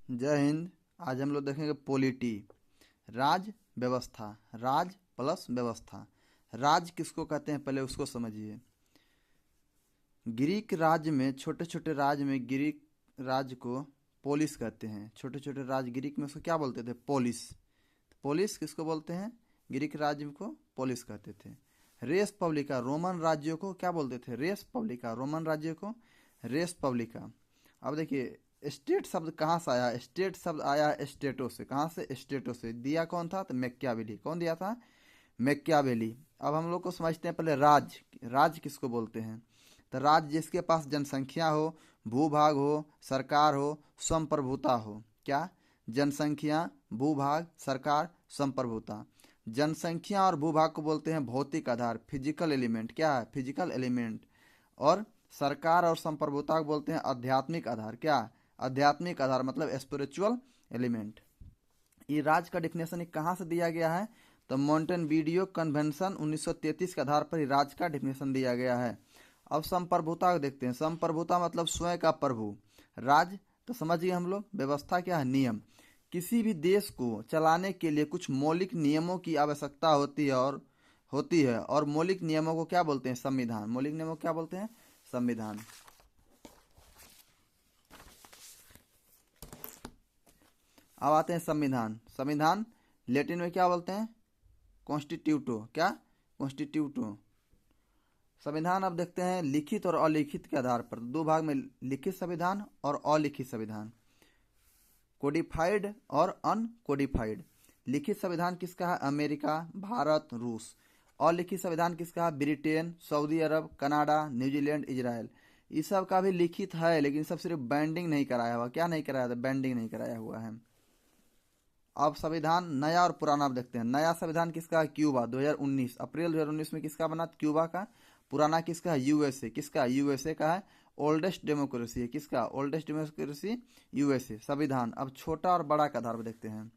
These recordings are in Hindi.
जय हिंद। आज हम लोग देखेंगे पॉलिटी, राज व्यवस्था। राज प्लस व्यवस्था। राज किसको कहते हैं पहले उसको समझिए। ग्रीक राज्य में छोटे छोटे राज्य में ग्रीक राज्य को पोलिस कहते हैं। छोटे छोटे राज्य ग्रीक में उसको क्या बोलते थे? पोलिस। पोलिस किसको बोलते हैं? ग्रीक राज्य को पोलिस कहते थे। रेस पब्लिका रोमन राज्यों को क्या बोलते थे? रेस पब्लिका। रोमन राज्यों को रेस पब्लिका। अब देखिए स्टेट शब्द कहाँ से आया? स्टेट शब्द आया स्टेटो से। कहाँ से? स्टेटो से। दिया कौन था? तो मैकियावेली। कौन दिया था? मैकियावेली। अब हम लोग को समझते हैं पहले राज। राज किसको बोलते हैं? तो राज जिसके पास जनसंख्या हो, भूभाग हो, सरकार हो, संप्रभुता हो। क्या? जनसंख्या, भूभाग, सरकार, संप्रभुता। जनसंख्या और भूभाग को बोलते हैं भौतिक आधार, फिजिकल एलिमेंट। क्या है? Physical element. और सरकार और संप्रभुता को बोलते हैं आध्यात्मिक आधार। क्या? आध्यात्मिक आधार मतलब स्पिरिचुअल एलिमेंट। ये राज का डिफिनेशन कहाँ से दिया गया है? तो मॉन्टेनवीडियो कन्वेंशन 1933 के आधार पर ही राज का डिफिनेशन दिया गया है। अब संप्रभुता को देखते हैं। संप्रभुता मतलब स्वयं का प्रभु। राज तो समझ गए हम लोग। व्यवस्था क्या है? नियम। किसी भी देश को चलाने के लिए कुछ मौलिक नियमों की आवश्यकता होती है और मौलिक नियमों को क्या बोलते हैं? संविधान। मौलिक नियमों को क्या बोलते हैं? संविधान। अब आते हैं संविधान। संविधान लैटिन में क्या बोलते हैं? कॉन्स्टिट्यूटो। क्या? कॉन्स्टिट्यूटो। संविधान अब देखते हैं लिखित और अलिखित के आधार पर। दो भाग में लिखित संविधान और अलिखित संविधान, कोडिफाइड और अनकोडिफाइड। लिखित संविधान किसका है? अमेरिका, भारत, रूस। अलिखित संविधान किसका है? ब्रिटेन, सऊदी अरब, कनाडा, न्यूजीलैंड, इजराइल। इस सब का भी लिखित है लेकिन सब सिर्फ बैंडिंग नहीं कराया हुआ। क्या नहीं कराया था? बैंडिंग नहीं कराया हुआ है। अब संविधान नया और पुराना अब देखते हैं। नया संविधान किसका है? क्यूबा। 2019 अप्रैल 2019 में किसका बना? क्यूबा का। पुराना किसका है? यूएसए। किसका? यूएसए का है। ओल्डेस्ट डेमोक्रेसी है। किसका? Oldest democracy USA. संविधान अब छोटा और बड़ा के आधार पर देखते हैं।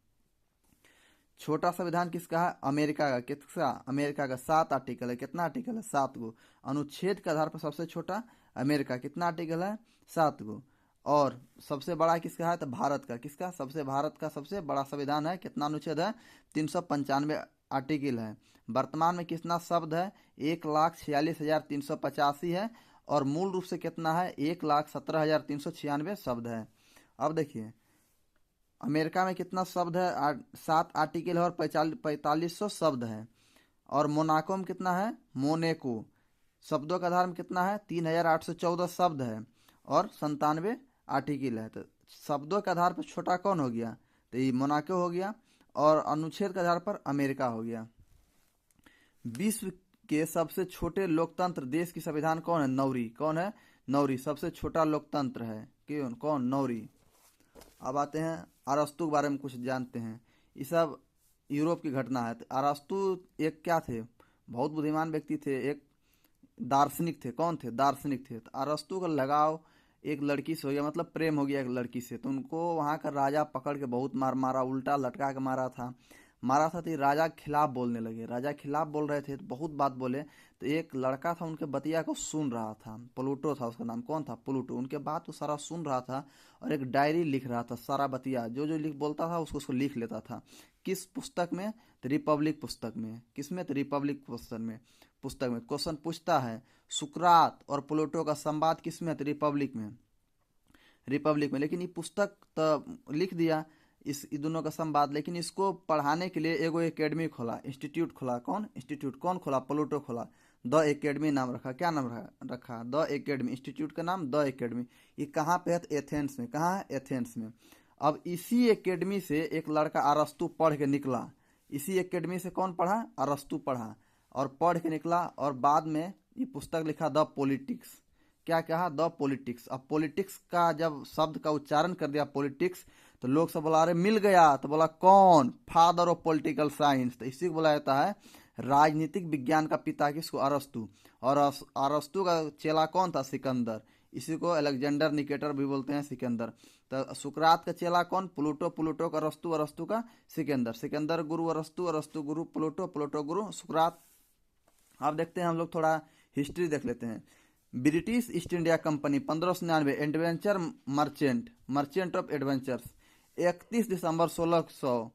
छोटा संविधान किसका है? अमेरिका का। किसका? अमेरिका का। 7 आर्टिकल है। कितना आर्टिकल है? 7 गो। अनुच्छेद के आधार पर सबसे छोटा अमेरिका। कितना आर्टिकल है? 7 गो। और सबसे बड़ा किसका है? तो भारत का। किसका? भारत का सबसे बड़ा संविधान है। कितना अनुच्छेद है? 395 आर्टिकल है। वर्तमान में कितना शब्द है? 1,46,385 है। और मूल रूप से कितना है? 1,17,396 शब्द है। अब देखिए अमेरिका में कितना शब्द है? 7 आर्टिकल है और 4500 शब्द है। और मोनाको में कितना है? मोनेको। शब्दों के आधार में कितना है? 3,814 शब्द है और 97 आर्टिकल है। तो शब्दों के आधार पर छोटा कौन हो गया? तो ये मोनाको हो गया। और अनुच्छेद के आधार पर अमेरिका हो गया। विश्व के सबसे छोटे लोकतंत्र देश की संविधान कौन है? नौरी। कौन है? नौरी सबसे छोटा लोकतंत्र है। कौन? नौरी। अब आते हैं अरस्तु के बारे में कुछ जानते हैं। ये सब यूरोप की घटना है। तो अरस्तु एक क्या थे? बहुत बुद्धिमान व्यक्ति थे। एक दार्शनिक थे। कौन थे? दार्शनिक थे। तो अरस्तु का लगाव एक लड़की से हो गया, मतलब प्रेम हो गया एक लड़की से। तो उनको वहाँ का राजा पकड़ के बहुत मार मारा, उल्टा लटका के मारा था। तो ये राजा के खिलाफ बोलने लगे। राजा के खिलाफ बोल रहे थे तो बहुत बात बोले। तो एक लड़का था उनके बतिया को सुन रहा था। प्लूटो था उसका नाम। कौन था? प्लूटो। उनके बात को सारा सुन रहा था और एक डायरी लिख रहा था। सारा बतिया जो जो लिख बोलता था उसको उसको लिख लेता था। किस पुस्तक में? तो रिपब्लिक पुस्तक में। किस में? तो रिपब्लिक पुस्तक में क्वेश्चन पूछता है सुकरात और प्लूटो का संवाद किस में? तो रिपब्लिक में। लेकिन ये पुस्तक तो लिख दिया इन दोनों का संवाद, लेकिन इसको पढ़ाने के लिए एगो एकेडमी खोला, इंस्टीट्यूट खोला। कौन इंस्टीट्यूट? कौन खोला? प्लूटो खोला। द एकेडमी नाम रखा। क्या नाम रखा? The academy. इंस्टीट्यूट का नाम द एकेडमी। ये कहाँ पे है? एथेंस में। कहाँ है? एथेंस में। अब इसी एकेडमी से एक लड़का अरस्तु पढ़ के निकला। इसी एकेडमी से कौन पढ़ा? अरस्तु पढ़ा और पढ़ के निकला और बाद में ये पुस्तक लिखा द पॉलिटिक्स। क्या कहा? The politics. अब पॉलिटिक्स का जब शब्द का उच्चारण कर दिया पॉलिटिक्स तो लोग सब बोला अरे मिल गया। तो बोला कौन? Father of political science. तो इसी को बोला जाता है राजनीतिक विज्ञान का पिता। किसको? अरस्तु। और अरस्तु का चेला कौन था? सिकंदर। इसी को अलेक्जेंडर निकेटर भी बोलते हैं। सिकंदर। तो सुकरात का चेला कौन? प्लूटो। प्लूटो का अरस्तु। अरस्तु का सिकंदर। सिकंदर गुरु अरस्तु। अरस्तु गुरु प्लूटो। प्लूटो गुरु सुकरात। अब देखते हैं हम लोग थोड़ा हिस्ट्री देख लेते हैं। British east India company 1599 adventure merchant of adventures. 31 December 1600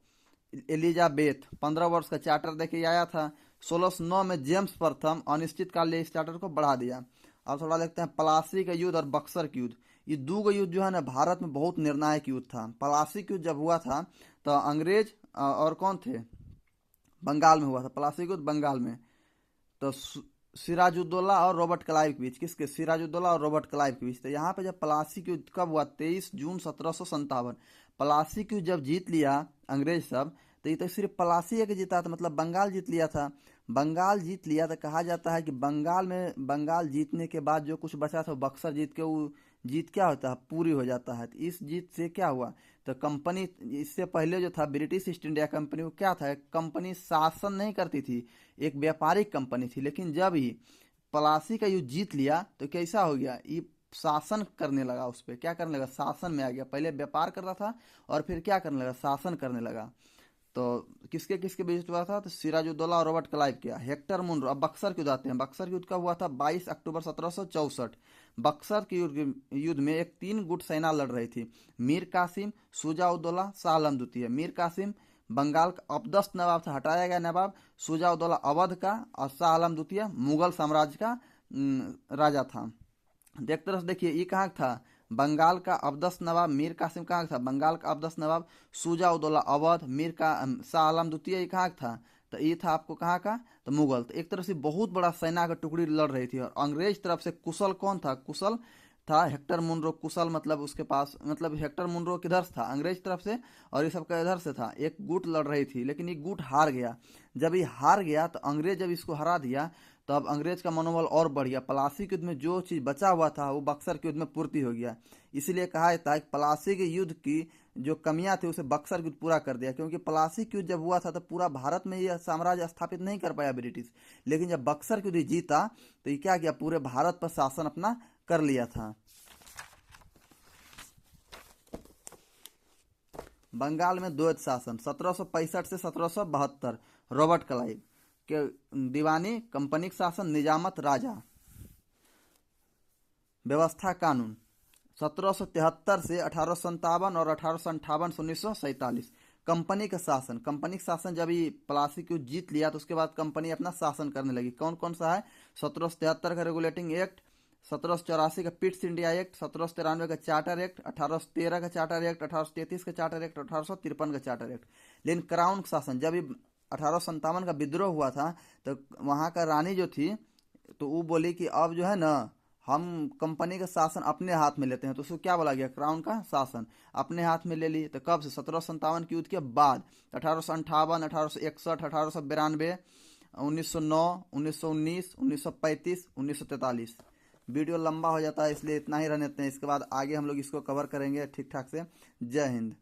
Elizabeth 15 वर्ष का चार्टर देके आया था। 1609 में जेम्स प्रथम अनिश्चितकाल इस चार्टर को बढ़ा दिया। अब थोड़ा देखते हैं प्लासी का युद्ध और बक्सर का युद्ध। ये दो युद्ध जो है ना भारत में बहुत निर्णायक युद्ध था। प्लासी का युद्ध जब हुआ था तो अंग्रेज और कौन थे, बंगाल में हुआ था। प्लासी का युद्ध बंगाल में। तो सिराजुद्दौला और रॉबर्ट क्लाइव के बीच, किसके, सिराजुद्दौला और रॉबर्ट क्लाइव के बीच। तो यहाँ पे जब प्लासी की युद्ध कब हुआ, 23 जून 1757। प्लासी की युद्ध जब जीत लिया अंग्रेज सब, तो ये तो सिर्फ प्लासी एक जीता था, मतलब बंगाल जीत लिया था। बंगाल जीत लिया तो कहा जाता है कि बंगाल जीतने के बाद जो कुछ बचा था वो बक्सर जीत के वो जीत क्या होता है, पूरी हो जाता है। तो इस जीत से क्या हुआ, तो कंपनी, इससे पहले जो था ब्रिटिश ईस्ट इंडिया कंपनी, वो क्या था, कंपनी शासन नहीं करती थी, एक व्यापारिक कंपनी थी। लेकिन जब ही प्लासी का युद्ध जीत लिया तो कैसा हो गया, ये शासन करने लगा, उस पर क्या करने लगा, शासन में आ गया। पहले व्यापार करता था और फिर क्या करने लगा, शासन करने लगा। तो किसके किसके बीच हुआ था, तो सिराजुद्दौला और रॉबर्ट क्लाइव किया। Hector Munro. अब बक्सर के युद्ध आते हैं। बक्सर के युद्ध कब हुआ था, 22 अक्टूबर 1764। बक्सर के युद्ध में एक 3 गुट सेना लड़ रही थी। मीर कासिम, शुजा-उद-दौला, शाह आलम द्वितीय। मीर कासिम बंगाल का अपदस्थ नवाब था, हटाया गया नवाब। शुजा-उद-दौला अवध का और शाह आलम द्वितीय मुगल साम्राज्य का राजा था। एक तरफ देखिए ये कहाँ था, बंगाल का अब्दस्त नवाब मीर कासिम कहाँ था, बंगाल का अब्दस्त नवाब। शुजा-उद-दौला अवध, मीर का शाह आलम द्वितीय ये कहाँ था, तो ये था आपको कहाँ का, तो मुगल। तो एक तरफ से बहुत बड़ा सेना का टुकड़ी लड़ रही थी। और अंग्रेज तरफ से कुशल कौन था, कुशल था हेक्टर मुनरो। कुशल मतलब उसके पास, मतलब हेक्टर मुनरो किधर से था, अंग्रेज तरफ से, और ये सब का इधर से था। एक गुट लड़ रही थी लेकिन ये गुट हार गया। जब ये हार गया तो अंग्रेज जब इसको हरा दिया तो अब अंग्रेज का मनोबल और बढ़ गया। प्लासी के युद्ध में जो चीज़ बचा हुआ था वो बक्सर के युद्ध में पूर्ति हो गया। इसीलिए कहा जाता है कि प्लासी के युद्ध की जो कमियां थी उसे बक्सर के युद्ध पूरा कर दिया। क्योंकि प्लासी के युद्ध जब हुआ था तो पूरा भारत में यह साम्राज्य स्थापित नहीं कर पाया ब्रिटिश, लेकिन जब बक्सर के युद्ध जीता तो ये क्या किया, पूरे भारत पर शासन अपना कर लिया था। बंगाल में द्वैत शासन 1765 से 1772। रॉबर्ट क्लाइव के दीवानी, कंपनी शासन, निजामत, राजा, व्यवस्था, कानून 1773 से 1857 और 1858 से 1947। कंपनी का शासन, कंपनी का शासन जब ये प्लासी को जीत लिया तो उसके बाद कंपनी अपना शासन करने लगी। कौन कौन सा है, 1773 का रेगुलेटिंग एक्ट, 1784 का पिट्स इंडिया एक्ट, 1793 का चार्टर एक्ट, 1813 का चार्टर एक्ट, 1833 का चार्टर एक्ट, 1853 का चार्टर एक्ट। लेकिन क्राउन शासन, जब ये 1857 का विद्रोह हुआ था तो वहाँ का रानी जो थी तो वो बोली कि अब जो है ना हम कंपनी का शासन अपने हाथ में लेते हैं। तो उसको क्या बोला गया, क्राउन का शासन अपने हाथ में ले ली। तो कब से, 1757 की युद्ध के बाद 1858, 1861, 1892, 1909, 1919, 1935, 1943। वीडियो लंबा हो जाता है इसलिए इतना ही रहने देते हैं। इसके बाद आगे हम लोग इसको कवर करेंगे ठीक ठाक से। जय हिंद।